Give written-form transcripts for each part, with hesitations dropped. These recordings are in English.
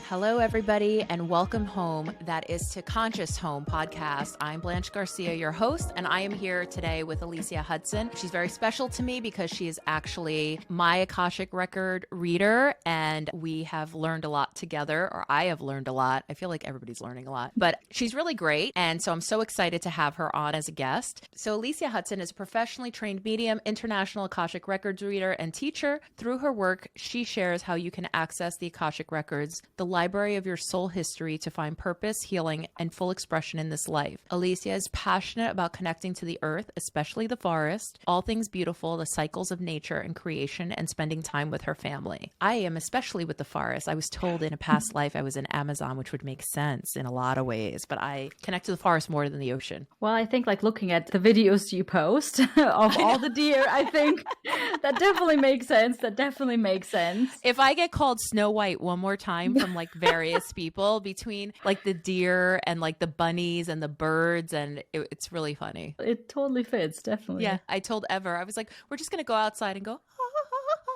Hello, everybody, and welcome home. That is to Conscious Home podcast. I'm Blanche Garcia, your host, and I am here today with Alicia Hudson. She's very special to me because she is actually my Akashic record reader, and we have learned a lot together, or I have learned a lot. I feel like everybody's learning a lot, but she's really great, and so I'm so excited to have her on as a guest. So Alicia Hudson is a professionally trained medium, international Akashic records reader, and teacher. Through her work, she shares how you can access the Akashic records, the library of your soul history, to find purpose, healing, and full expression in this life. Alicia is passionate about connecting to the earth, especially the forest, all things beautiful, the cycles of nature and creation, and spending time with her family. I am especially with the forest. I was told in a past life I was an Amazon, which would make sense in a lot of ways, but I connect to the forest more than the ocean. Well, I think like looking at the videos you post of all the deer, I think that definitely makes sense. If I get called Snow White one more time from like various people between like the deer and like the bunnies and the birds, and it's really funny. It totally fits, definitely. Yeah, I told Ever, I was like, we're just gonna go outside and go,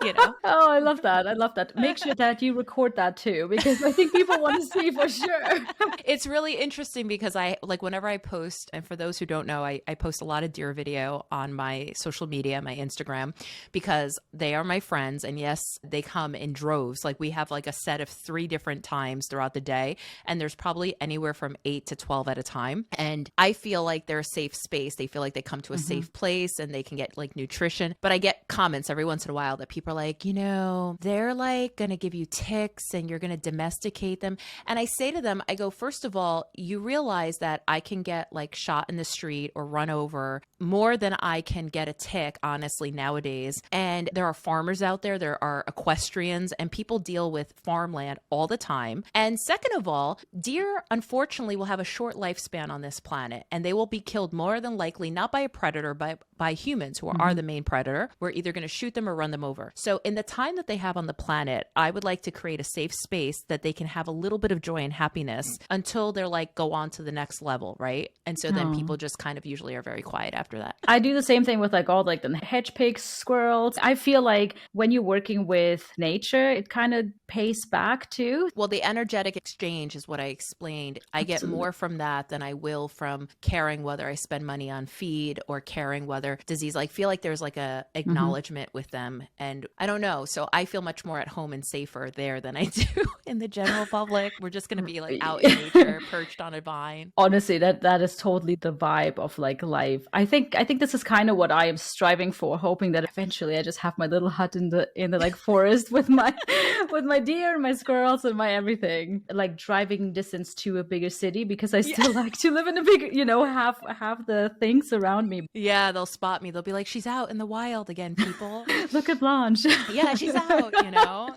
you know. Oh, I love that. Make sure that you record that too, because I think people want to see for sure. It's really interesting because I like whenever I post, and for those who don't know, I post a lot of deer video on my social media, my Instagram, because they are my friends, and yes, they come in droves. Like we have like a set of 3 different times throughout the day, and there's probably anywhere from 8 to 12 at a time. And I feel like they're a safe space. They feel like they come to a safe place and they can get like nutrition. But I get comments every once in a while that people are like, you know, they're like going to give you ticks and you're going to domesticate them. And I say to them, I go, first of all, you realize that I can get like shot in the street or run over more than I can get a tick, honestly, nowadays. And there are farmers out there, there are equestrians, and people deal with farmland all the time. And second of all, deer, unfortunately, will have a short lifespan on this planet, and they will be killed more than likely, not by a predator, but by humans who are the main predator. We're either going to shoot them or run them over. So in the time that they have on the planet, I would like to create a safe space that they can have a little bit of joy and happiness until they're like, go on to the next level, right? And so then people just kind of usually are very quiet after that. I do the same thing with like all like the hedge pigs, squirrels. I feel like when you're working with nature, it kind of pays back too. Well, the energetic exchange is what I explained. I get more from that than I will from caring whether I spend money on feed or caring whether disease. I feel like there's like a acknowledgement with them, and I don't know. So I feel much more at home and safer there than I do in the general public. We're just going to be like out in nature, perched on a vine. Honestly, that is totally the vibe of like life. I think this is kind of what I am striving for, hoping that eventually I just have my little hut in the like forest with my deer, my squirrels, and my everything. Like driving distance to a bigger city, because I still like to live in a big, have the things around me. Yeah, they'll spot me. They'll be like, she's out in the wild again, people. Look at Blanche. Yeah, she's out,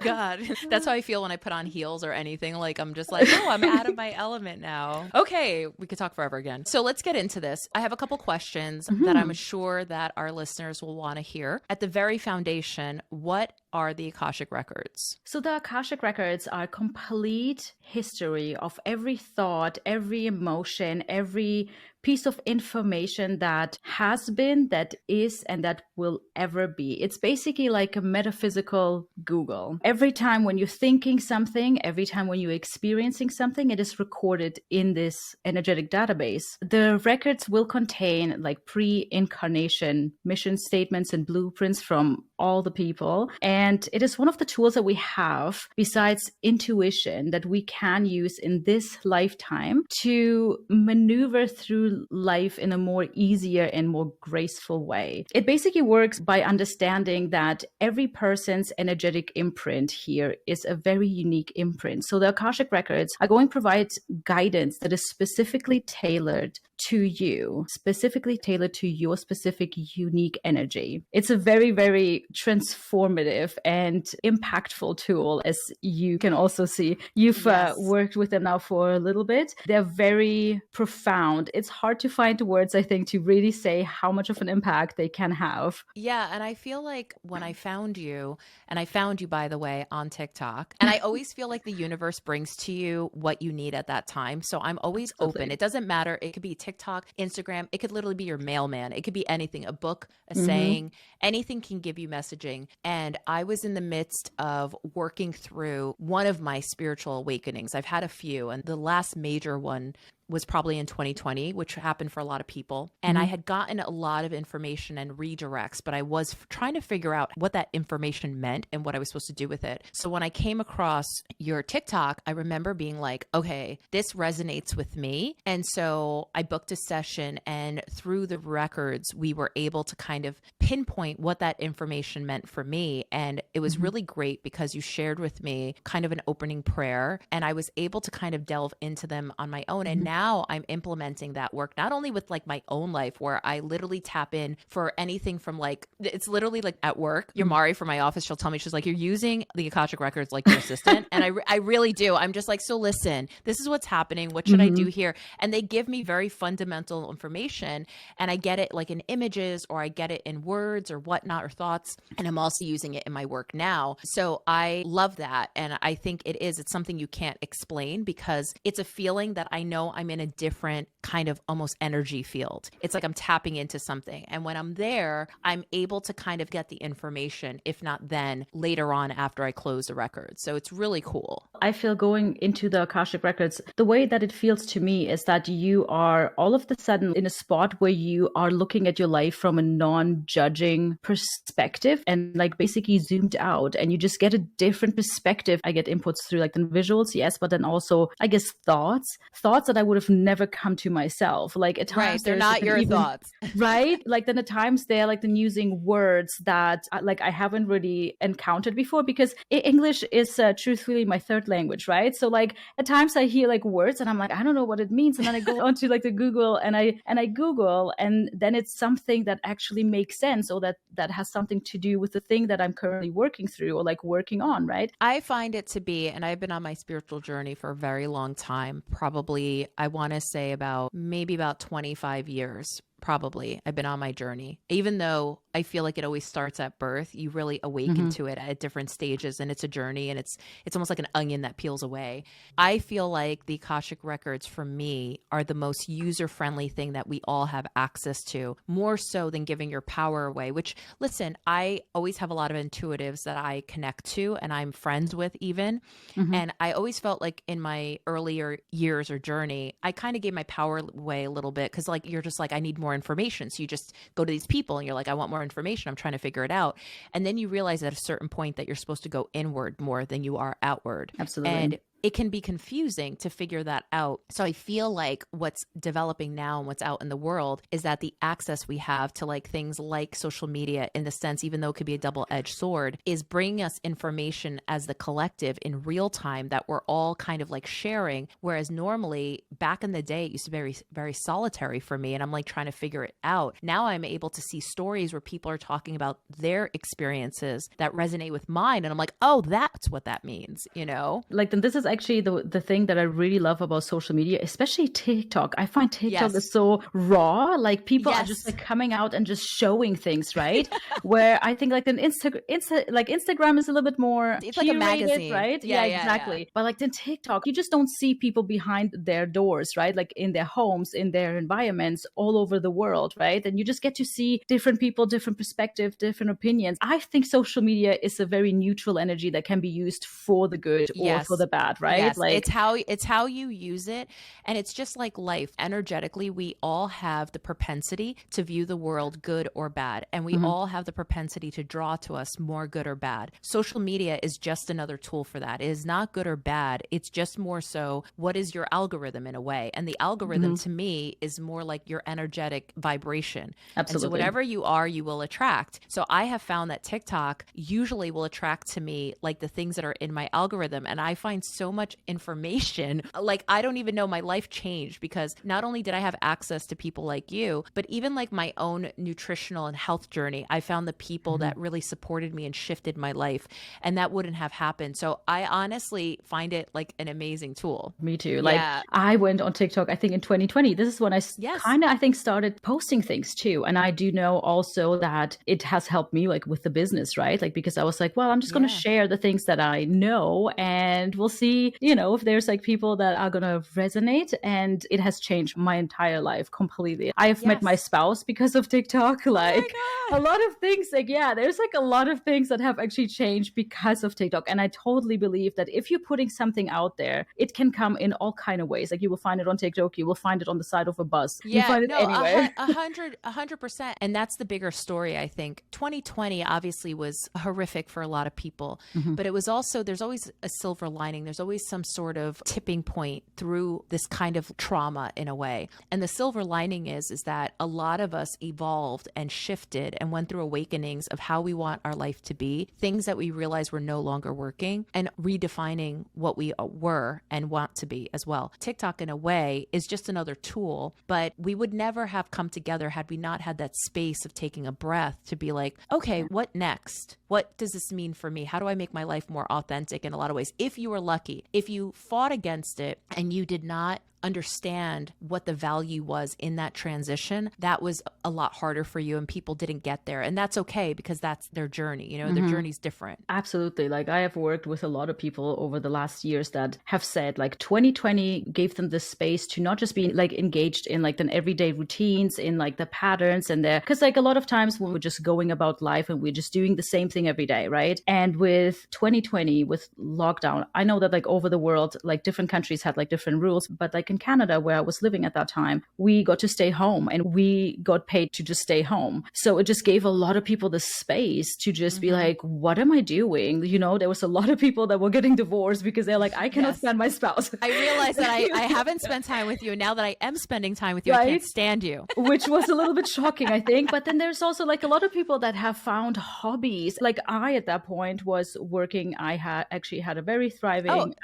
God, that's how I feel when I put on heels or anything. Like I'm just like, oh, I'm out of my element now. Okay, we could talk forever again. So let's get into this. I have a couple questions that I'm sure that our listeners will want to hear. At the very foundation, what are the Akashic records? So the Akashic records are complete history of every thought, every emotion, every piece of information that has been, that is, and that will ever be. It's basically like a metaphysical Google. Every time when you're thinking something, every time when you're experiencing something, it is recorded in this energetic database. The records will contain like pre-incarnation mission statements and blueprints from all the people. And it is one of the tools that we have, besides intuition, that we can use in this lifetime to maneuver through life in a more easier and more graceful way. It basically works by understanding that every person's energetic imprint here is a very unique imprint. So the Akashic records are going to provide guidance that is specifically tailored to you, specifically tailored to your specific unique energy. It's a very, very transformative and impactful tool, as you can also see. You've worked with them now for a little bit. They're very profound. It's hard to find words, I think, to really say how much of an impact they can have. Yeah, and I feel like when I found you, and I found you, by the way, on TikTok, and I always feel like the universe brings to you what you need at that time. So I'm always open. It doesn't matter. It could be TikTok, Instagram. It could literally be your mailman. It could be anything, a book, a saying, anything can give you messaging. And I was in the midst of working through one of my spiritual awakenings. I've had a few, and the last major one was probably in 2020, which happened for a lot of people. And I had gotten a lot of information and redirects, but I was trying to figure out what that information meant and what I was supposed to do with it. So when I came across your TikTok, I remember being like, okay, this resonates with me. And so I booked a session, and through the records, we were able to kind of pinpoint what that information meant for me. And it was really great because you shared with me kind of an opening prayer, and I was able to kind of delve into them on my own. And now I'm implementing that work, not only with like my own life, where I literally tap in for anything from like, it's literally like at work, your Mari from my office, she'll tell me, she's like, you're using the Akashic Records like your assistant. And I really do. I'm just like, so listen, this is what's happening. What should I do here? And they give me very fundamental information, and I get it like in images, or I get it in words or whatnot, or thoughts. And I'm also using it in my work now. So I love that. And I think it's something you can't explain, because it's a feeling that I know I'm in a different kind of almost energy field. It's like I'm tapping into something. And when I'm there, I'm able to kind of get the information, if not then later on after I close the record. So it's really cool. I feel going into the Akashic Records, the way that it feels to me is that you are all of a sudden in a spot where you are looking at your life from a non-judging perspective, and like basically zoomed out, and you just get a different perspective. I get inputs through like the visuals, yes, but then also I guess thoughts that I would have never come to myself. Like at times they're not your thoughts. Right? Like then at times they're like then using words that like I haven't really encountered before, because English is truthfully my third language, right? So like at times I hear like words and I'm like, I don't know what it means. And then I go onto like the Google and I Google, and then it's something that actually makes sense, or that has something to do with the thing that I'm currently working through or like working on, right? I find it to be, and I've been on my spiritual journey for a very long time, probably, I want to say maybe about 25 years. Probably I've been on my journey. Even though I feel like it always starts at birth, you really awaken to it at different stages, and it's a journey, and it's almost like an onion that peels away. I feel like the Akashic Records for me are the most user-friendly thing that we all have access to, more so than giving your power away, which, listen, I always have a lot of intuitives that I connect to and I'm friends with even. And I always felt like in my earlier years or journey, I kind of gave my power away a little bit, because like you're just like, I need more information. So you just go to these people and you're like, I want more information. I'm trying to figure it out. And then you realize at a certain point that you're supposed to go inward more than you are outward. Absolutely. And it can be confusing to figure that out. So I feel like what's developing now and what's out in the world is that the access we have to like things like social media, in the sense, even though it could be a double-edged sword, is bringing us information as the collective in real time that we're all kind of like sharing. Whereas normally back in the day, it used to be very, very solitary for me. And I'm like trying to figure it out. Now I'm able to see stories where people are talking about their experiences that resonate with mine. And I'm like, oh, that's what that means, you know? Like, then this is actually the thing that I really love about social media, especially TikTok. I find TikTok is so raw. Like people are just like coming out and just showing things, right? Where I think like then Instagram is a little bit more it's curated, like a magazine, right? Yeah, exactly. Yeah. But like then TikTok, you just don't see people behind their doors, right? Like in their homes, in their environments, all over the world, right? And you just get to see different people, different perspectives, different opinions. I think social media is a very neutral energy that can be used for the good or for the bad, right? Yes, like it's how you use it. And it's just like life. Energetically, we all have the propensity to view the world good or bad. And we all have the propensity to draw to us more good or bad. Social media is just another tool for that. It is not good or bad. It's just more so, what is your algorithm in a way? And the algorithm to me is more like your energetic vibration. Absolutely. And so whatever you are, you will attract. So I have found that TikTok usually will attract to me like the things that are in my algorithm. And I find so much information. Like I don't even know, my life changed because not only did I have access to people like you, but even like my own nutritional and health journey, I found the people that really supported me and shifted my life, and that wouldn't have happened. So I honestly find it like an amazing tool. Me too. Like I went on TikTok, I think in 2020. This is when I kind of, I think, started posting things too. And I do know also that it has helped me like with the business, right? Like, because I was like, well, I'm just going to share the things that I know, and we'll see, you know, if there's like people that are going to resonate. And it has changed my entire life completely. I have met my spouse because of TikTok. Like, a lot of things, like, yeah, there's like a lot of things that have actually changed because of TikTok. And I totally believe that if you're putting something out there, it can come in all kind of ways. Like you will find it on TikTok, you will find it on the side of a bus, you Yeah, find it no, anywhere. 100%. And that's the bigger story, I think. 2020 obviously was horrific for a lot of people, but it was also, there's always a silver lining. There's always some sort of tipping point through this kind of trauma in a way. And the silver lining is that a lot of us evolved and shifted and went through awakenings of how we want our life to be, things that we realized were no longer working, and redefining what we were and want to be as well. TikTok, in a way, is just another tool, but we would never have come together had we not had that space of taking a breath to be like, okay, what next? What does this mean for me? How do I make my life more authentic in a lot of ways? If you were lucky, if you fought against it and you did not understand what the value was in that transition, that was a lot harder for you and people didn't get there. And that's okay because that's their journey. You know, their journey's different. Absolutely. Like I have worked with a lot of people over the last years that have said like 2020 gave them the space to not just be like engaged in like the everyday routines, in like the patterns and the, because like a lot of times when we're just going about life and we're just doing the same thing every day, right? And with 2020, with lockdown, I know that like over the world, like different countries had like different rules, but like in Canada, where I was living at that time, we got to stay home and we got paid to just stay home. So it just gave a lot of people the space to just be like, what am I doing? You know, there was a lot of people that were getting divorced because they're like, I cannot stand my spouse. I realized that I haven't spent time with you. And now that I am spending time with you, I can't stand you. Which was a little bit shocking, I think. But then there's also like a lot of people that have found hobbies. Like I, at that point, was working. I actually had a very thriving.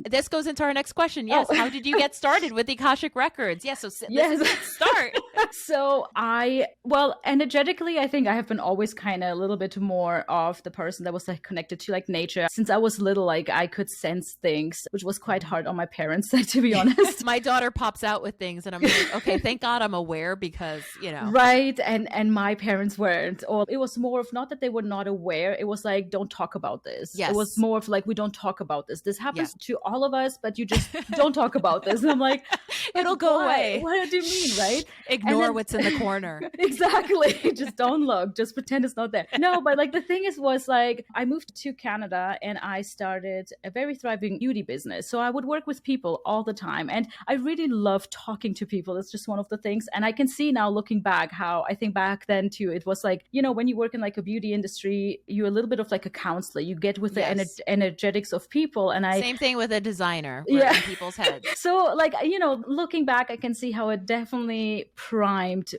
This goes into our next question. Yes. How did you get started with the Akashic Records? Yes. So let's start. So energetically, I think I have been always kind of a little bit more of the person that was like connected to like nature. Since I was little, like I could sense things, which was quite hard on my parents' side, to be honest. My daughter pops out with things and I'm like, okay, thank God I'm aware because, you know. Right. And my parents weren't. Or it was more of not that they were not aware. It was like, don't talk about this. Yes. It was more of like, we don't talk about this. This happens to all of us, but you just don't talk about this. And I'm like, it'll go away. What do you mean, right? Ignore what's in the corner. Exactly. Just don't look. Just pretend it's not there. No, but like the thing was like, I moved to Canada and I started a very thriving beauty business. So I would work with people all the time. And I really love talking to people. It's just one of the things. And I can see now looking back how I think back then too, it was like, you know, when you work in like a beauty industry, you're a little bit of like a counselor. You get with the energetics of people. And same thing with a designer in people's heads. So like, you know, looking back, I can see how it definitely primed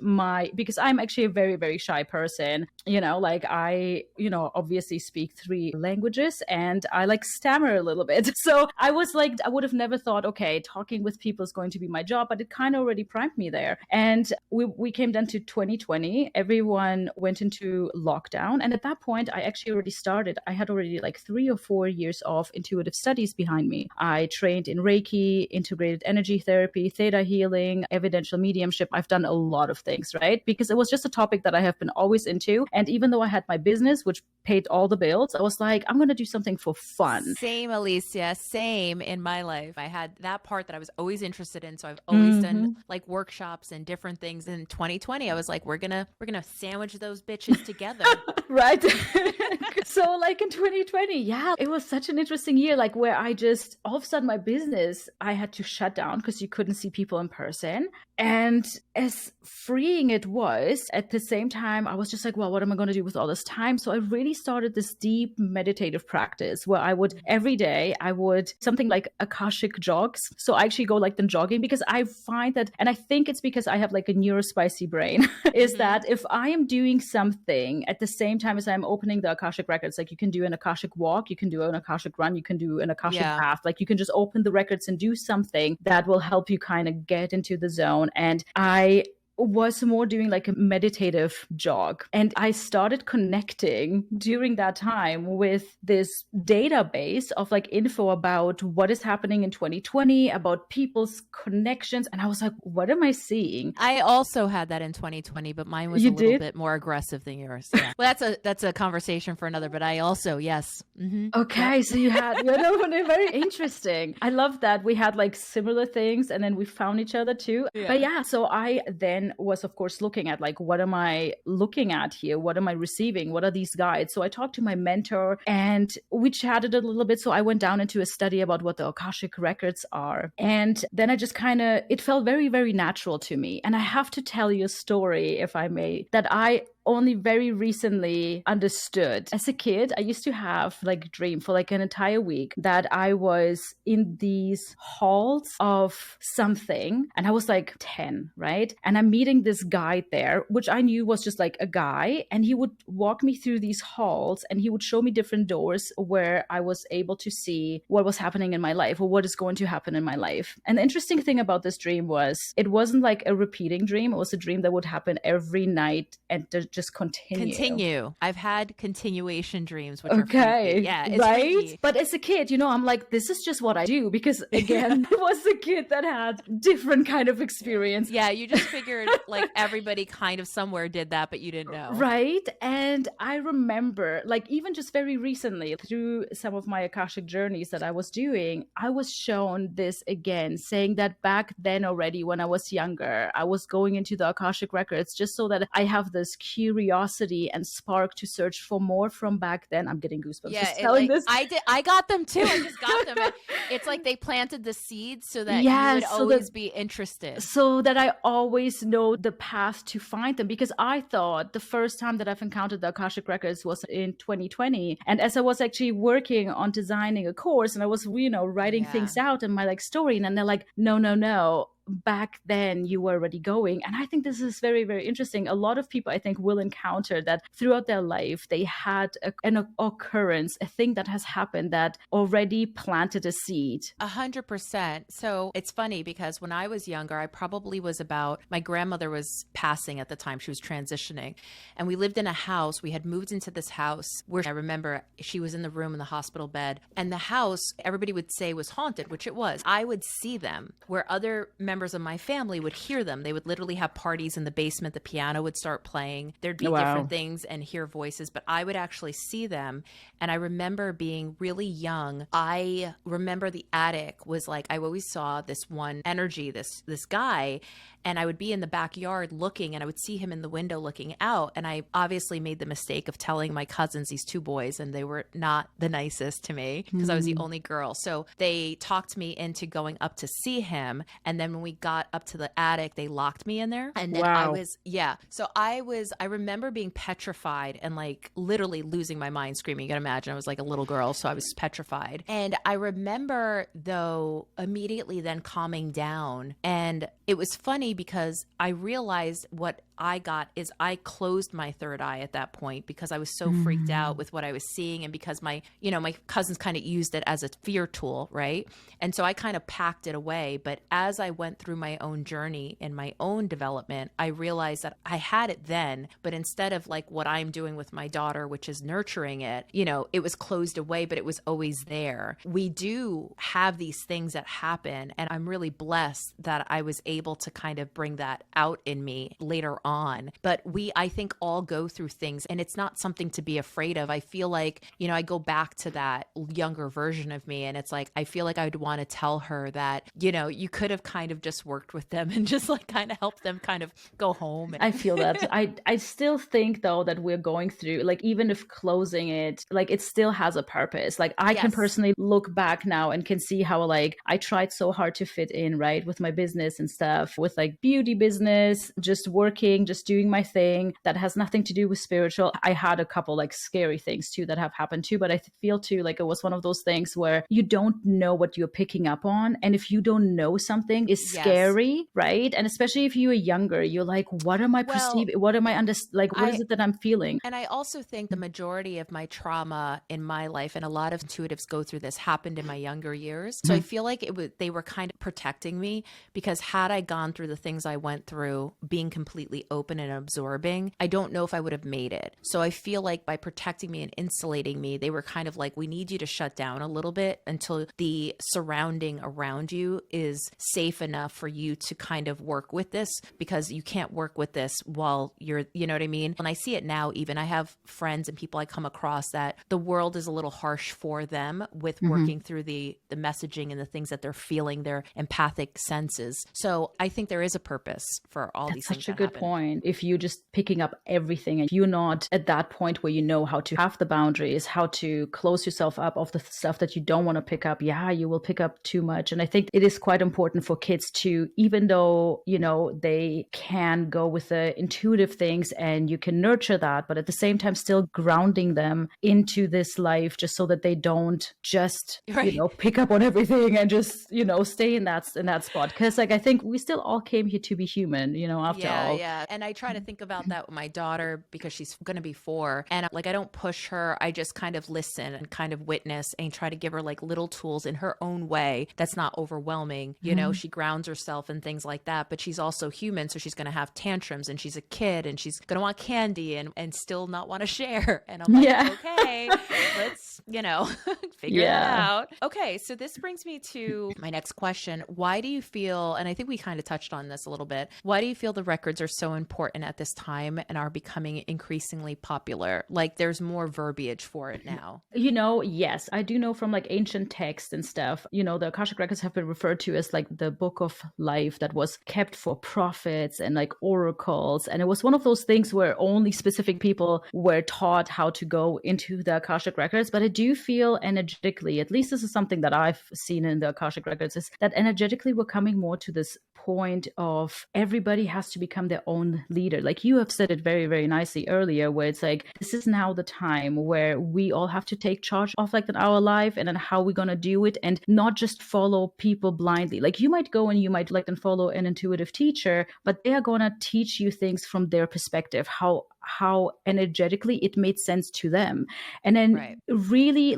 because I'm actually a very, very shy person. You know, like I, you know, obviously speak 3 languages and I like stammer a little bit. So I was like, I would have never thought, okay, talking with people is going to be my job, but it kind of already primed me there. And we came down to 2020. Everyone went into lockdown. And at that point, I actually already started. I had already like 3 or 4 years of intuitive studies behind me. I trained in Reiki, integrated energy therapy, theta healing, evidential mediumship. I've done a lot of things, right? Because it was just a topic that I have been always into. And even though I had my business, which paid all the bills, I was like, I'm going to do something for fun. Same, Alicia. Same in my life. I had that part that I was always interested in. So I've always done like workshops and different things. In 2020, I was like, we're gonna sandwich those bitches together. Right. So like in 2020, it was such an interesting year, like where I just, all of a sudden my business, I had to shut down because you couldn't see people in person. And as freeing it was, at the same time, I was just like, well, what am I going to do with all this time? So I really started this deep meditative practice where I would, every day, I would something like Akashic jogs. So I actually go like then jogging because I find that, and I think it's because I have like a neurospicy brain, is that if I am doing something at the same time as I'm opening the Akashic records, like you can do an Akashic walk, you can do an Akashic run, you can do an Akashic path, like you can just open the records and do something that will help you kind of get into the zone. And I was more doing like a meditative jog. And I started connecting during that time with this database of like info about what is happening in 2020, about people's connections. And I was like, what am I seeing? I also had that in 2020, but mine was a little bit more aggressive than yours. Yeah. Well, that's a conversation for another, but I also, yes. Mm-hmm. Okay. So you had, very interesting. I love that we had like similar things and then we found each other too. Yeah. But so I then then was, of course, looking at like, what am I looking at here? What am I receiving? What are these guides? So I talked to my mentor and we chatted a little bit. So I went down into a study about what the Akashic Records are. And then I just kind of, it felt very, very natural to me. And I have to tell you a story, if I may, that I only very recently understood. As a kid, I used to have like a dream for like an entire week that I was in these halls of something, and I was like 10, right? And I'm meeting this guy there, which I knew was just like a guy, and he would walk me through these halls and he would show me different doors where I was able to see what was happening in my life or what is going to happen in my life. And the interesting thing about this dream was it wasn't like a repeating dream. It was a dream that would happen every night and just continue. I've had continuation dreams, which are okay. freaky. Yeah, it's right. freaky. But as a kid, I'm like, this is just what I do, because again, I was a kid that had different kind of experience. Yeah, you just figured like everybody kind of somewhere did that, but you didn't know. Right. And I remember, like, even just very recently through some of my Akashic journeys that I was doing, I was shown this again, saying that back then already, when I was younger, I was going into the Akashic Records just so that I have this curiosity and spark to search for more from back then. I'm getting goosebumps just telling this. I got them too. I just got them. And it's like they planted the seeds so that you would always be interested. So that I always know the path to find them. Because I thought the first time that I've encountered the Akashic Records was in 2020. And as I was actually working on designing a course and I was, writing things out in my like story, and then they're like, no. Back then you were already going. And I think this is very, very interesting. A lot of people, I think, will encounter that throughout their life they had an occurrence, a thing that has happened that already planted a seed. 100%. So it's funny because when I was younger, I probably was my grandmother was passing at the time. She was transitioning, and we lived in a house. We had moved into this house where I remember she was in the room in the hospital bed, and the house, everybody would say was haunted, which it was. I would see them where other members of my family would hear them. They would literally have parties in the basement. The piano would start playing. There'd be different things and hear voices, but I would actually see them. And I remember being really young. I remember the attic was like, I always saw this one energy, this guy, and I would be in the backyard looking, and I would see him in the window looking out. And I obviously made the mistake of telling my cousins, these two boys, and they were not the nicest to me because I was the only girl. So they talked me into going up to see him. And then when we got up to the attic, they locked me in there. And then I remember being petrified and like literally losing my mind, screaming. You can imagine I was like a little girl, so I was petrified. And I remember though immediately then calming down. And it was funny because I realized what I got is I closed my third eye at that point because I was so freaked out with what I was seeing, and because my cousins kind of used it as a fear tool, right? And so I kind of packed it away. But as I went through my own journey and my own development, I realized that I had it then, but instead of like what I'm doing with my daughter, which is nurturing it, it was closed away, but it was always there. We do have these things that happen, and I'm really blessed that I was able to kind of bring that out in me later on. But I think all go through things, and it's not something to be afraid of. I feel like, I go back to that younger version of me, and it's like, I feel like I would want to tell her that, you could have kind of just worked with them and just like kind of helped them kind of go home. I feel that. I still think though that we're going through, like, even if closing it, like, it still has a purpose. Like, I can personally look back now and can see how like I tried so hard to fit in, right, with my business and stuff, with like beauty business, just working, just doing my thing that has nothing to do with spiritual. I had a couple like scary things too that have happened too, but I feel too like it was one of those things where you don't know what you're picking up on, and if you don't know something is scary, right? And especially if you are younger, you're like, what am I perceiving? What am I what is it that I'm feeling? And I also think the majority of my trauma in my life, and a lot of intuitives go through this, happened in my younger years. So I feel like they were kind of protecting me, because had I gone through the things I went through being completely open and absorbing, I don't know if I would have made it. So I feel like by protecting me and insulating me, they were kind of like, we need you to shut down a little bit until the surrounding around you is safe enough for you to kind of work with this, because you can't work with this while you're, you know what I mean? And I see it now, even I have friends and people I come across that the world is a little harsh for them with working through the messaging and the things that they're feeling, their empathic senses. So I think there is a purpose for all these things. Such a good point. If you're just picking up everything and you're not at that point where you know how to have the boundaries, how to close yourself up of the stuff that you don't want to pick up, yeah, you will pick up too much. And I think it is quite important for kids to, even though, you know, they can go with the intuitive things and you can nurture that, but at the same time, still grounding them into this life just so that they don't just, you know, pick up on everything and just, you know, stay in that spot. Because like, I think we still all came here to be human, you know, after all. Yeah. And I try to think about that with my daughter because she's going to be 4. And like, I don't push her. I just kind of listen and kind of witness and try to give her like little tools in her own way that's not overwhelming. You know, she grounds herself and things like that, but she's also human. So she's going to have tantrums and she's a kid and she's going to want candy and still not want to share. And I'm like, okay, let's, you know, figure it out. Okay. So this brings me to my next question. Why do you feel, and I think we kind of touched on this a little bit, why do you feel the records are so important at this time and are becoming increasingly popular? Like there's more verbiage for it now. You know, yes, I do know from like ancient texts and stuff, you know, the Akashic Records have been referred to as like the book of life that was kept for prophets and like oracles. And it was one of those things where only specific people were taught how to go into the Akashic Records. But I do feel energetically, at least this is something that I've seen in the Akashic Records, is that energetically we're coming more to this point of everybody has to become their own leader. Like you have said it very, very nicely earlier, where it's like, this is now the time where we all have to take charge of like our life and then how we're going to do it and not just follow people blindly. Like you might go and you might like and follow an intuitive teacher, but they are going to teach you things from their perspective, how energetically it made sense to them. And then really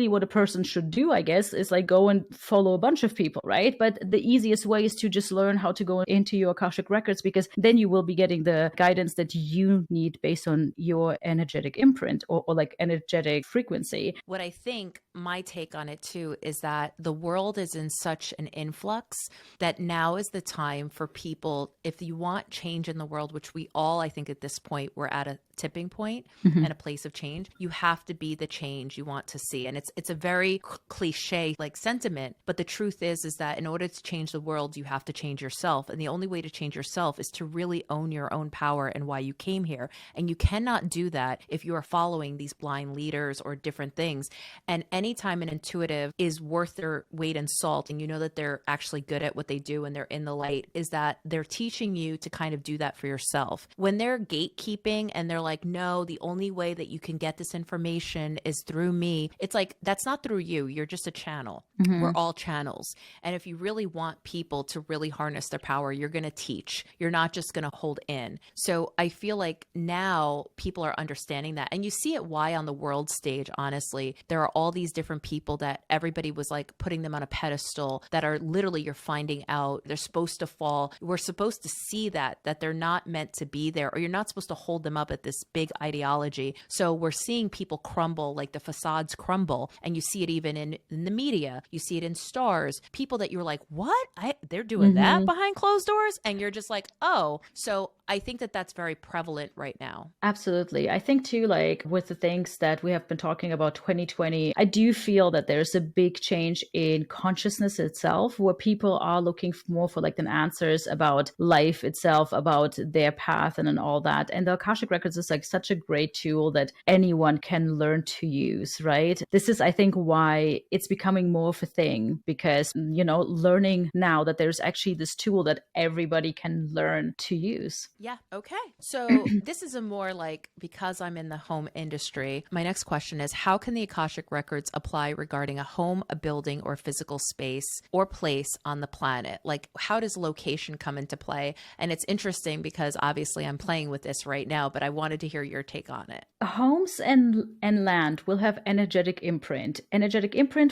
what a person should do, I guess, is like go and follow a bunch of people, right? But the easiest way is to just learn how to go into your Akashic Records, because then you will be getting the guidance that you need based on your energetic imprint or like energetic frequency. What I think my take on it too is that the world is in such an influx that now is the time for people, if you want change in the world, which we all, I think at this point, we're at a tipping point and a place of change. You have to be the change you want to see. And it's a very cliche like sentiment, but the truth is that in order to change the world, you have to change yourself. And the only way to change yourself is to really own your own power and why you came here. And you cannot do that if you are following these blind leaders or different things. And anytime an intuitive is worth their weight in salt, and you know that they're actually good at what they do and they're in the light, is that they're teaching you to kind of do that for yourself. When they're gatekeeping and they're like, no, the only way that you can get this information is through me. It's like, that's not through you. You're just a channel. We're all channels. And if you really want people to really harness their power, you're going to teach. You're not just going to hold in. So I feel like now people are understanding that. And you see it why on the world stage, honestly, there are all these different people that everybody was like putting them on a pedestal that are literally, you're finding out they're supposed to fall. We're supposed to see that they're not meant to be there, or you're not supposed to hold them up at this big ideology. So we're seeing people crumble, like the facades crumble. And you see it even in the media. You see it in stars, people that you're like, what? They're doing that behind closed doors? And you're just like, oh. So I think that that's very prevalent right now. Absolutely. I think too, like with the things that we have been talking about 2020, I do feel that there's a big change in consciousness itself, where people are looking more for like an answers about life itself, about their path and all that. And the Akashic Records is like such a great tool that anyone can learn to use, right? This is, I think, why it's becoming more of a thing, because, you know, learning now that there's actually this tool that everybody can learn to use. Yeah. Okay. So this is a more like, because I'm in the home industry, my next question is, how can the Akashic Records apply regarding a home, a building, or physical space or place on the planet? Like, how does location come into play? And it's interesting because obviously I'm playing with this right now, but I wanted to hear your take on it. Homes and land will have energetic imprint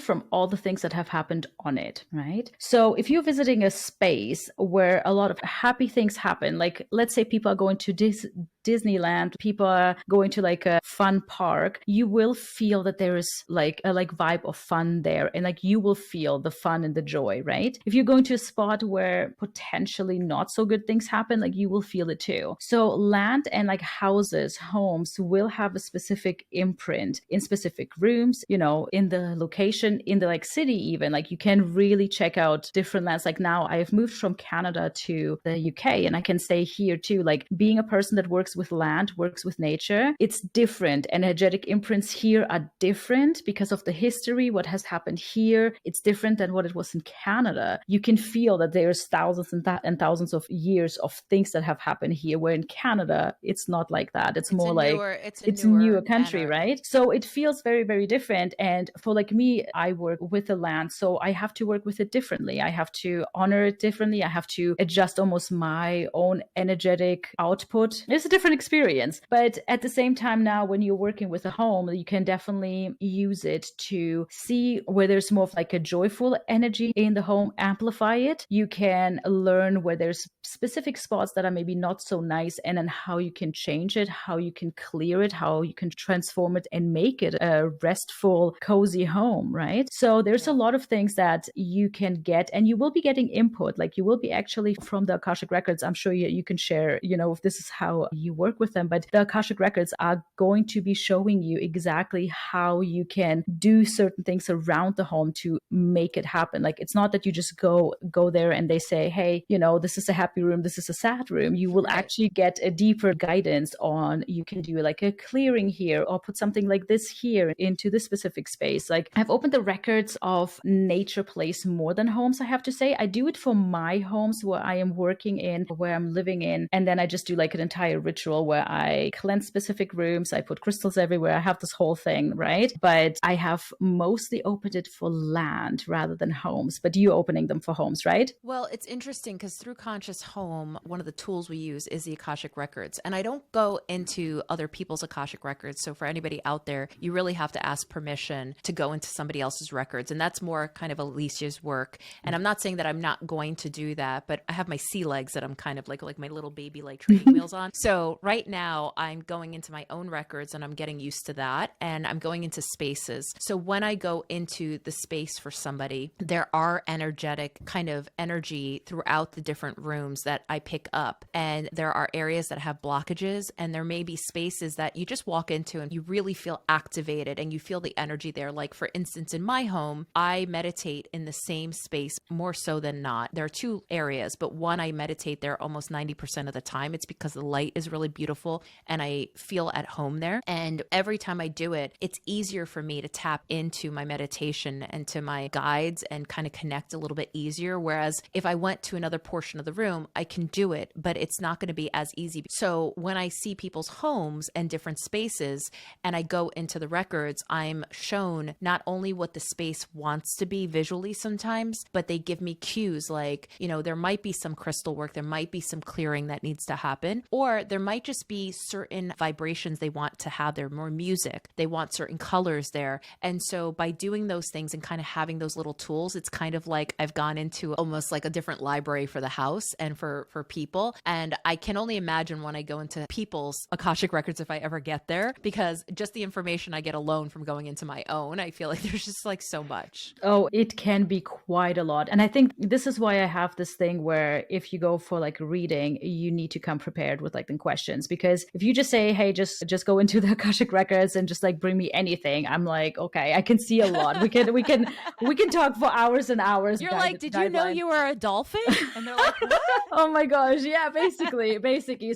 from all the things that have happened on it, right? So if you're visiting a space where a lot of happy things happen, like let's say people are going to Disneyland, people are going to like a fun park, you will feel that there is like a vibe of fun there, and like you will feel the fun and the joy, right? If you're going to a spot where potentially not so good things happen, like you will feel it too. So land and like houses, homes will have a specific imprint in specific rooms, you know, in the location, in the like city even. Like you can really check out different lands. Like now I have moved from Canada to the UK, and I can say here too, like being a person that works with land, works with nature, it's different. Energetic imprints here are different because of the history, what has happened here. It's different than what it was in Canada. You can feel that there's thousands and thousands of years of things that have happened here, where in Canada it's not like that. It's more like it's a newer country, right? So it feels very, very different. And for like me, I work with the land, so I have to work with it differently. I have to honor it differently. I have to adjust almost my own energetic output. It's a different experience. But at the same time, now when you're working with a home, you can definitely use it to see where there's more of like a joyful energy in the home, amplify it. You can learn where there's specific spots that are maybe not so nice, and then how you can change it, how you can clear it, how you can transform it and make it a restful, cozy home, right? So there's a lot of things that you can get, and you will be getting input. Like you will be actually from the Akashic Records. I'm sure you can share, you know, if this is how you work with them, but the Akashic Records are going to be showing you exactly how you can do certain things around the home to make it happen. Like it's not that you just go there and they say, hey, you know, this is a happy room, this is a sad room. You will actually get a deeper guidance on, you can do like a clearing here, or put something like this here into this specific space. Like I've opened the records of nature place more than homes, I have to say. I do it for my homes where I am working in, where I'm living in, and then I just do like an entire ritual where I cleanse specific rooms, I put crystals everywhere, I have this whole thing, right? But I have mostly opened it for land rather than homes. But you're opening them for homes, right? Well, it's interesting because through Conscious Home, one of the tools we use is the Akashic Records. And I don't go into other people's Akashic Records. So for anybody out there, you really have to ask permission to go into somebody else's records. And that's more kind of Alicia's work. And I'm not saying that I'm not going to do that, but I have my sea legs that I'm kind of like my little baby like training wheels on. So right now I'm going into my own records and I'm getting used to that. And I'm going into spaces. So when I go into the space for somebody, there are energetic kind of energy throughout the different rooms that I pick up. And there are areas that have blockages, and there may be spaces that you just walk into and you really feel activated and you feel the energy there. Like for instance, in my home, I meditate in the same space more so than not. There are two areas, but one I meditate there almost 90% of the time. It's because the light is really beautiful and I feel at home there. And every time I do it, it's easier for me to tap into my meditation and to my guides and kind of connect a little bit easier. Whereas if I went to another portion of the room, I can do it, but it's not going to be as easy. So when I see people's homes and different spaces and I go into the records, I'm shown not only what the space wants to be visually sometimes, but they give me cues like, you know, there might be some crystal work, there might be some clearing that needs to happen, or there might just be certain vibrations they want to have there, more music, they want certain colors there. And so by doing those things and kind of having those little tools, it's kind of like I've gone into almost like a different library for the house and for people. And I can only imagine when I go into people's Akashic Records, if I ever get there, because just the information I get alone from going into my own, I feel like there's just like so much. Oh, it can be quite a lot. And I think this is why I have this thing where if you go for like reading, you need to come prepared with like the questions. Because if you just say, hey, just go into the Akashic Records and just like bring me anything, I'm like, okay, I can see a lot. We can talk for hours and hours. You're like, did you know you were a dolphin? And they're like, what? Oh my gosh. Yeah, basically.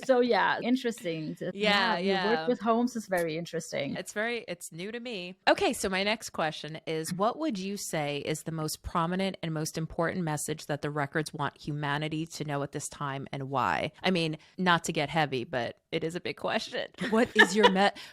So yeah, interesting. Yeah. You work with homes is very interesting. It's new to me. Okay. So my next question is, what would you say is the most prominent and most important message that the records want humanity to know at this time, and why? I mean, not to get heavy, but It is a big question. What is your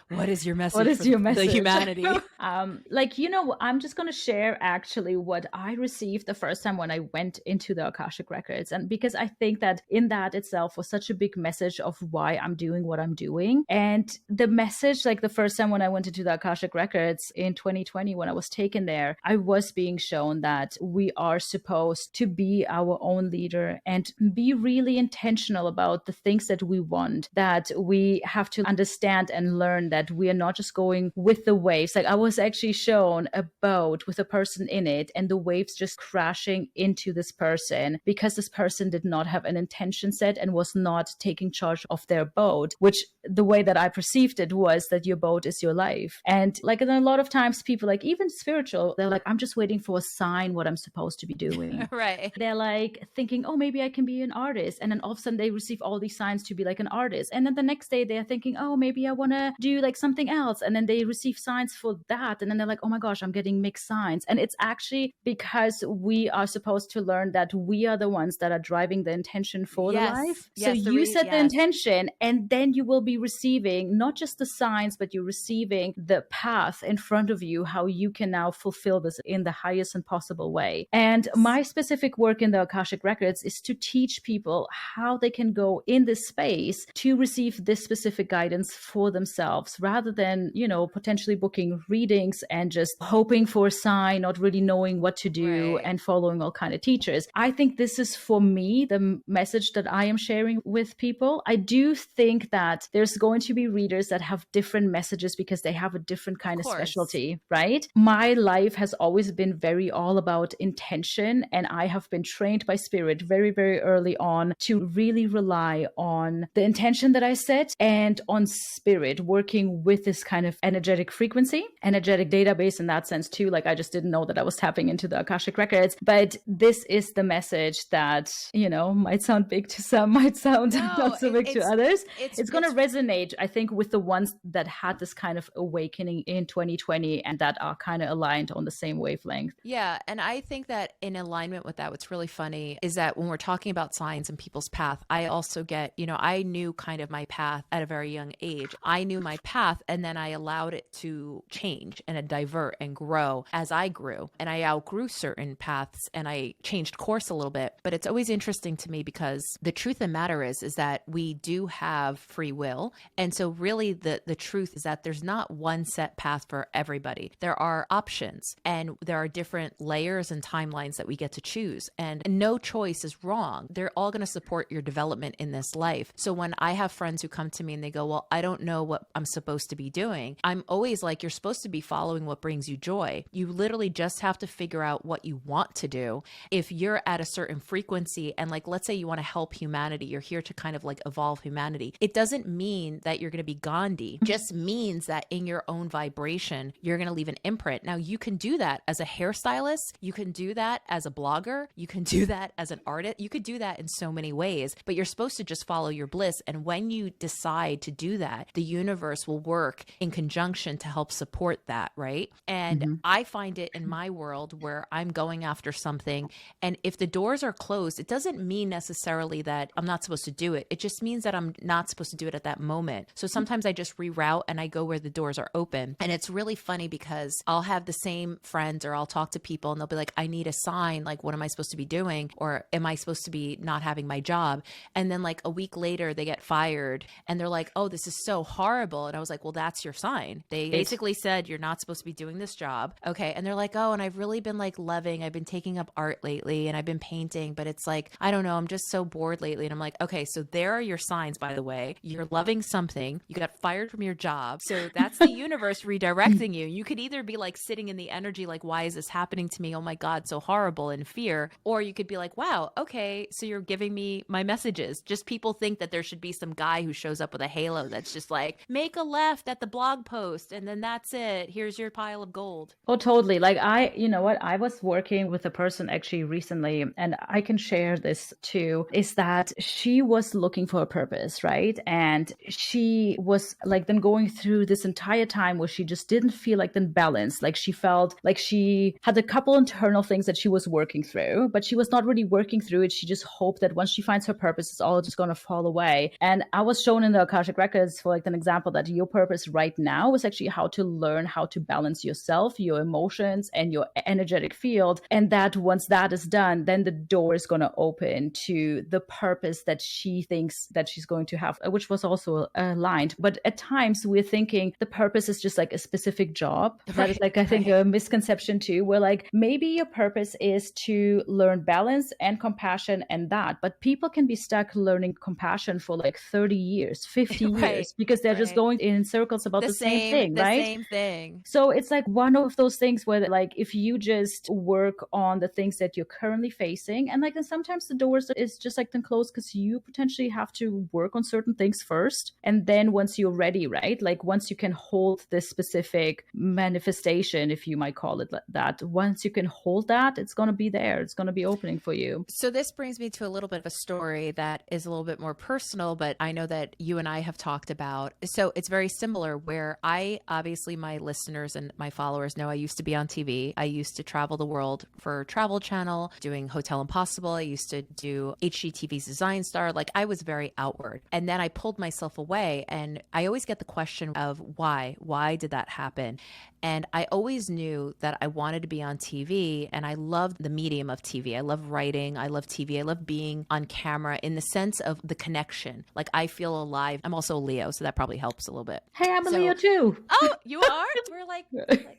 what is your message What is for your the message? humanity? I'm just going to share actually what I received the first time when I went into the Akashic Records. And because I think that in that itself was such a big message of why I'm doing what I'm doing. And the message, like the first time when I went into the Akashic Records in 2020, when I was taken there, I was being shown that we are supposed to be our own leader and be really intentional about the things that we want, that we have to understand and learn that we are not just going with the waves. Like I was actually shown a boat with a person in it and the waves just crashing into this person because this person did not have an intention set and was not taking charge of their boat, which the way that I perceived it was that your boat is your life. And like a lot of times people, like even spiritual, they're like, I'm just waiting for a sign what I'm supposed to be doing. Right. They're like thinking, oh, maybe I can be an artist. And then all of a sudden they receive all these signs to be like an artist. And then the next day they're thinking, oh, maybe I want to do like something else. And then they receive signs for that. And then they're like, oh my gosh, I'm getting mixed signs. And it's actually because we are supposed to learn that we are the ones that are driving the intention for the life. So you set the intention, and then you will be receiving not just the signs, but you're receiving the path in front of you, how you can now fulfill this in the highest and possible way. And my specific work in the Akashic Records is to teach people how they can go in this space to receive this specific guidance for themselves, rather than, potentially booking readings and just hoping for a sign, not really knowing what to do and following all kind of teachers. I think this is for me the message that I am sharing with people. I do think that there's going to be readers that have different messages because they have a different kind of specialty, right? My life has always been very all about intention, and I have been trained by spirit very, very early on to really rely on the intention that I set and on spirit working with this kind of energetic frequency, energetic database in that sense too. Like I just didn't know that I was tapping into the Akashic Records, but this is the message that, might sound big to some, might sound not so big to others. It's going to resonate, I think, with the ones that had this kind of awakening in 2020 and that are kind of aligned on the same wavelength. Yeah. And I think that in alignment with that, what's really funny is that when we're talking about signs and people's path, I also get, I knew kind of my path at a very young age. I knew my path, and then I allowed it to change and divert and grow as I grew. And I outgrew certain paths and I changed course a little bit. But it's always interesting to me because the truth of the matter is that we do have free will. And so really the truth is that there's not one set path for everybody. There are options and there are different layers and timelines that we get to choose. And no choice is wrong. They're all going to support your development in this life. So when I have friends who come to me and they go, well, I don't know what I'm supposed to be doing, I'm always like, you're supposed to be following what brings you joy. You literally just have to figure out what you want to do. If you're at a certain frequency and like, let's say you want to help humanity, you're here to kind of like evolve humanity. It doesn't mean that you're going to be Gandhi. It just means that in your own vibration, you're going to leave an imprint. Now you can do that as a hairstylist. You can do that as a blogger. You can do that as an artist. You could do that in so many ways, but you're supposed to just follow your bliss. And when you decide to do that, the universe will work in conjunction to help support that, right? And I find it in my world where I'm going after something, and if the doors are closed, it doesn't mean necessarily that I'm not supposed to do it. It just means that I'm not supposed to do it at that moment. So sometimes I just reroute and I go where the doors are open. And it's really funny because I'll have the same friends or I'll talk to people and they'll be like, I need a sign. Like, what am I supposed to be doing? Or am I supposed to be not having my job? And then like a week later they get fired and they're like, oh, this is so horrible. And I was like, well, that's your sign. They basically said, you're not supposed to be doing this job. Okay. And they're like, oh, and I've really been like I've been taking up art lately and I've been painting, but it's like, I don't know, I'm just so bored lately. And I'm like, okay, so there are your signs, by the way. You're loving something. You got fired from your job. So that's the universe redirecting you. You could either be like sitting in the energy, like, why is this happening to me? Oh my God, so horrible, in fear. Or you could be like, wow, okay, so you're giving me my messages. Just people think that there should be some guy who shows up with a halo that's just like, make a left at the blog post and then that's it. Here's your pile of gold. Oh, totally. Like I was working with a person actually recently, and I can share this too, is that she was looking for a purpose, right? And she was like then going through this entire time where she just didn't feel like then balanced. Like she felt like she had a couple internal things that she was working through, but she was not really working through it. She just hoped that once she finds her purpose, it's all just going to fall away. And I was shown in the Akashic Records for like an example that your purpose right now is actually how to learn how to balance yourself, your emotions, and your energetic field. And that once that is done, then the door is going to open to the purpose that she thinks that she's going to have, which was also aligned. But at times we're thinking the purpose is just like a specific job. That is like, I think, a misconception too, where like maybe your purpose is to learn balance and compassion and that, but people can be stuck learning compassion for like 30 years, 50 years, because they're just going in circles about the same thing, right? The same thing. So it's like one of those things where like, if you just work on the things that you're currently facing, and like, then sometimes the doors is just like then closed because you potentially have to work on certain things first. And then once you're ready, right? Like once you can hold this specific manifestation, if you might call it that, once you can hold that, it's going to be there. It's going to be opening for you. So this brings me to a little bit of a story that is a little bit more personal, but I know that you and I have talked about. So it's very similar where obviously my listeners and my followers know I used to be on TV. I used to travel the world for Travel Channel, doing Hotel Impossible. I used to do HGTV's Design Star. Like I was very outward. And then I pulled myself away, and I always get the question of why did that happen? And I always knew that I wanted to be on TV, and I loved the medium of TV. I love writing. I love TV. I love being on camera in the sense of the connection. Like I feel alive. I'm also a Leo, so that probably helps a little bit. Hey, I'm a Leo too. Oh, you are? We're like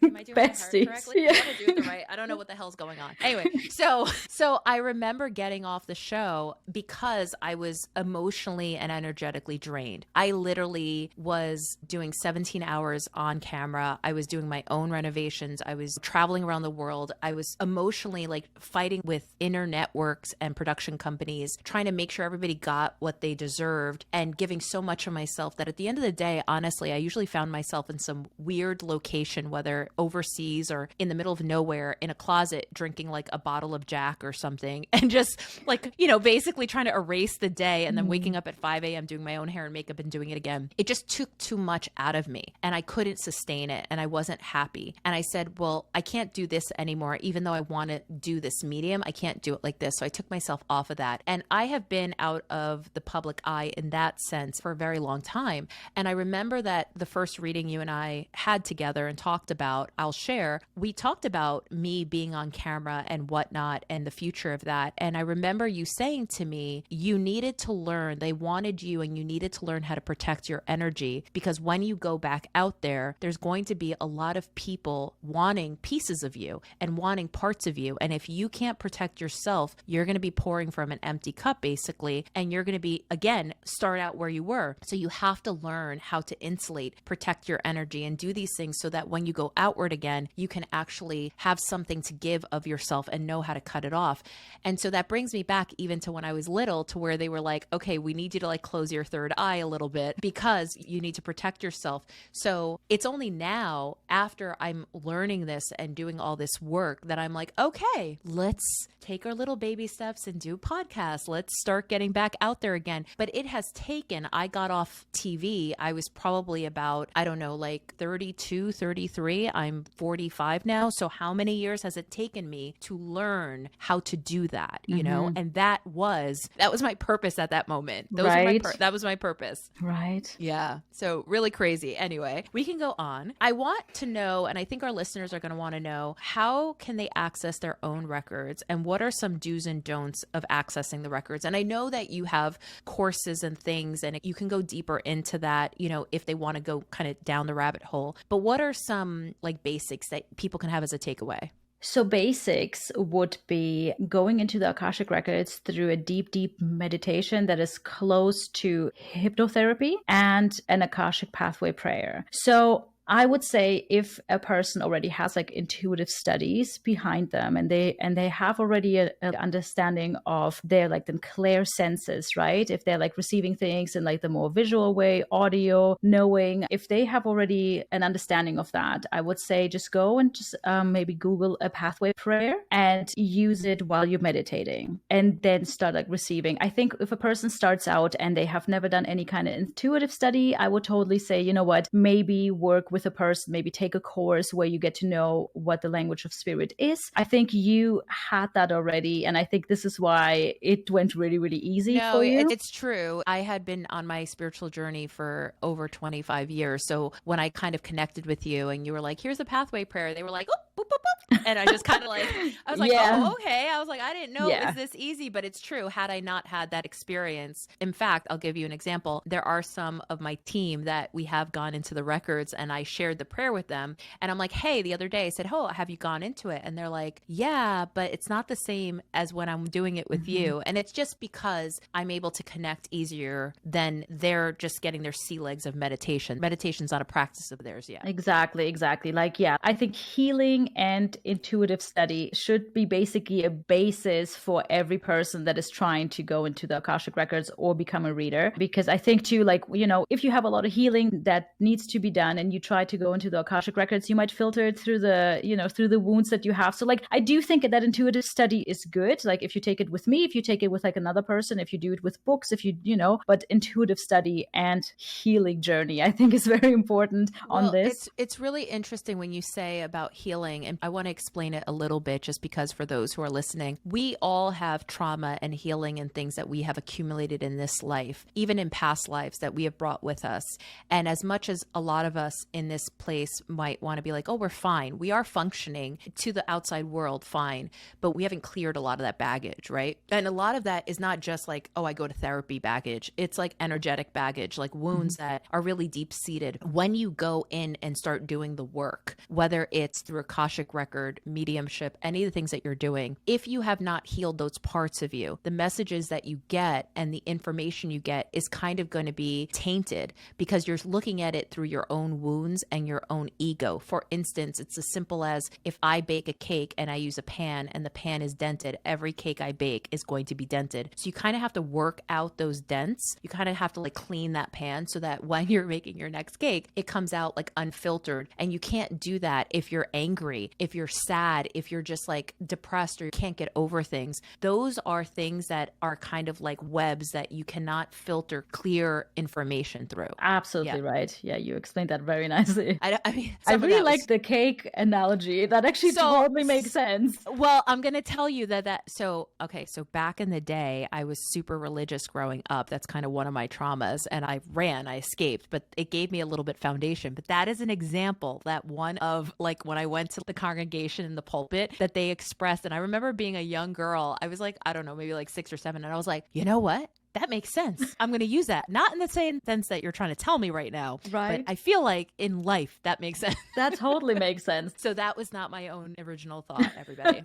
am I doing besties? My correctly? Yeah. I do it right. I don't know what the hell's going on. Anyway, so I remember getting off the show because I was emotionally and energetically drained. I literally was doing 17 hours on camera. I was doing my own renovations. I was traveling around the world. I was emotionally like fighting with inner networks and production companies, trying to make sure everybody got what they deserved, and giving so much of myself that at the end of the day, honestly, I usually found myself in some weird location, whether overseas or in the middle of nowhere in a closet, drinking like a bottle of Jack or something, and just like, basically trying to erase the day, and then waking up at 5 a.m. doing my own hair and makeup and doing it again. It just took too much out of me, and I couldn't sustain it, and I wasn't happy. And I said, well, I can't do this anymore. Even though I want to do this medium, I can't do it like this. So I took myself off of that. And I have been out of the public eye in that sense for a very long time. And I remember that the first reading you and I had together and talked about, I'll share, we talked about me being on camera and whatnot and the future of that. And I remember you saying to me, you needed to learn, they wanted you, and you needed to learn how to protect your energy, because when you go back out there, there's going to be a lot of people wanting pieces of you and wanting parts of you. And if you can't protect yourself, you're going to be pouring from an empty cup, basically. And you're going to be, again, start out where you were. So you have to learn how to insulate, protect your energy, and do these things so that when you go outward again, you can actually have something to give of yourself and know how to cut it off. And so that brings me back even to when I was little, to where they were like, okay, we need you to like close your third eye a little bit because you need to protect yourself. So it's only now, after I'm learning this and doing all this work, that I'm like, okay, let's take our little baby steps and do podcasts. Let's start getting back out there again. But it has taken, I got off TV, I was probably about, I don't know, like 32, 33. I'm 45 now. So how many years has it taken me to learn how to do that, you know? And that was my purpose at that moment. That was my purpose. Right. Yeah. So really crazy. Anyway, we can go on. I want to know, and I think our listeners are going to want to know, how can they access their own records, and what are some do's and don'ts of accessing the records? And I know that you have courses and things, and you can go deeper into that, if they want to go kind of down the rabbit hole. But what are some like basics that people can have as a takeaway? So basics would be going into the Akashic Records through a deep, deep meditation that is close to hypnotherapy and an Akashic pathway prayer. So I would say if a person already has like intuitive studies behind them, and they have already an understanding of their like the clear senses, right? If they're like receiving things in like the more visual way, audio, knowing, if they have already an understanding of that, I would say just go and just maybe Google a pathway prayer and use it while you're meditating, and then start like receiving. I think if a person starts out and they have never done any kind of intuitive study, I would totally say, you know what, maybe work with with a person, maybe take a course where you get to know what the language of spirit is. I think you had that already. And I think this is why it went really, really easy No, for you. it's true. I had been on my spiritual journey for over 25 years. So when I kind of connected with you and you were like, here's a pathway prayer, they were like, oh, boop, boop, boop. And I just kind of like, I was like, oh, okay. I was like, I didn't know it was this easy, but it's true. Had I not had that experience, in fact, I'll give you an example. There are some of my team that we have gone into the records and I shared the prayer with them. And I'm like, hey, the other day I said, oh, have you gone into it? And they're like, yeah, but it's not the same as when I'm doing it with you. And it's just because I'm able to connect easier than they're just getting their sea legs of meditation. Meditation's not a practice of theirs yet. Exactly. Like, yeah, I think healing and intuitive study should be basically a basis for every person that is trying to go into the Akashic Records or become a reader. Because I think too, like, you know, if you have a lot of healing that needs to be done and you try to go into the Akashic Records, you might filter it through the, you know, through the wounds that you have. So like, I do think that intuitive study is good. Like if you take it with me, if you take it with like another person, if you do it with books, if you know, but intuitive study and healing journey, I think is very important on this. It's really interesting when you say about healing, and I want to explain it a little bit just because for those who are listening, we all have trauma and healing and things that we have accumulated in this life, even in past lives that we have brought with us. And as much as a lot of us in this place might want to be like, oh, we're fine. We are functioning to the outside world fine, but we haven't cleared a lot of that baggage, right? And a lot of that is not just like, oh, I go to therapy baggage. It's like energetic baggage, like wounds that are really deep seated. When you go in and start doing the work, whether it's through Akashic record, mediumship, any of the things that you're doing, if you have not healed those parts of you, the messages that you get and the information you get is kind of going to be tainted because you're looking at it through your own wounds and your own ego. For instance, it's as simple as if I bake a cake and I use a pan and the pan is dented, every cake I bake is going to be dented. So you kind of have to work out those dents. You kind of have to like clean that pan so that when you're making your next cake, it comes out like unfiltered. And you can't do that if you're angry, if you're sad, if you're just like depressed or you can't get over things. Those are things that are kind of like webs that you cannot filter clear information through. Absolutely right. Yeah, you explained that very nicely. I mean, I really like the cake analogy. That actually totally makes sense. Well, I'm going to tell you so back in the day, I was super religious growing up. That's kind of one of my traumas. And I escaped, but it gave me a little bit foundation. But that is an example, that one of like when I went to the congregation in the pulpit that they expressed. And I remember being a young girl, I was like, I don't know, maybe like 6 or 7. And I was like, you know what? That makes sense. I'm going to use that. Not in the same sense that you're trying to tell me right now. Right. But I feel like in life, that makes sense. That totally makes sense. So that was not my own original thought, everybody.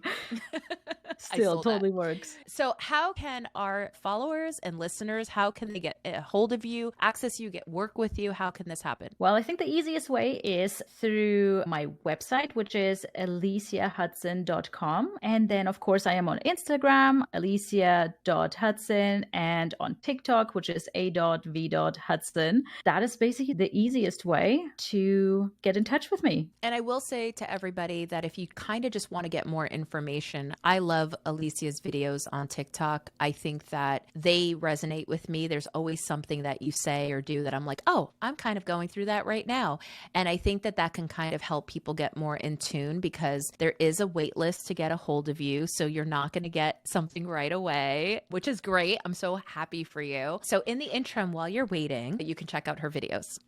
Still totally works. So how can our followers and listeners, how can they get a hold of you, access you, get work with you? How can this happen? Well, I think the easiest way is through my website, which is aliciahudson.com. And then, of course, I am on Instagram, alicia.hudson, and on TikTok, which is a.v.hudson. That is basically the easiest way to get in touch with me. And I will say to everybody that if you kind of just want to get more information, I love Alicia's videos on TikTok. I think that they resonate with me. There's always something that you say or do that I'm like, oh, I'm kind of going through that right now. And I think that can kind of help people get more in tune because there is a wait list to get a hold of you. So you're not going to get something right away, which is great. I'm so happy for you. So in the interim, while you're waiting, you can check out her videos.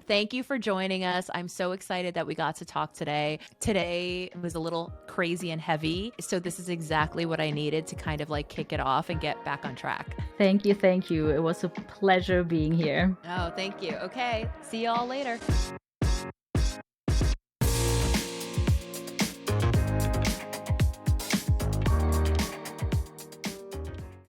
Thank you for joining us. I'm so excited that we got to talk today. Today was a little crazy and heavy. So this is exactly what I needed to kind of like kick it off and get back on track. Thank you. Thank you. It was a pleasure being here. Oh, thank you. Okay. See y'all later.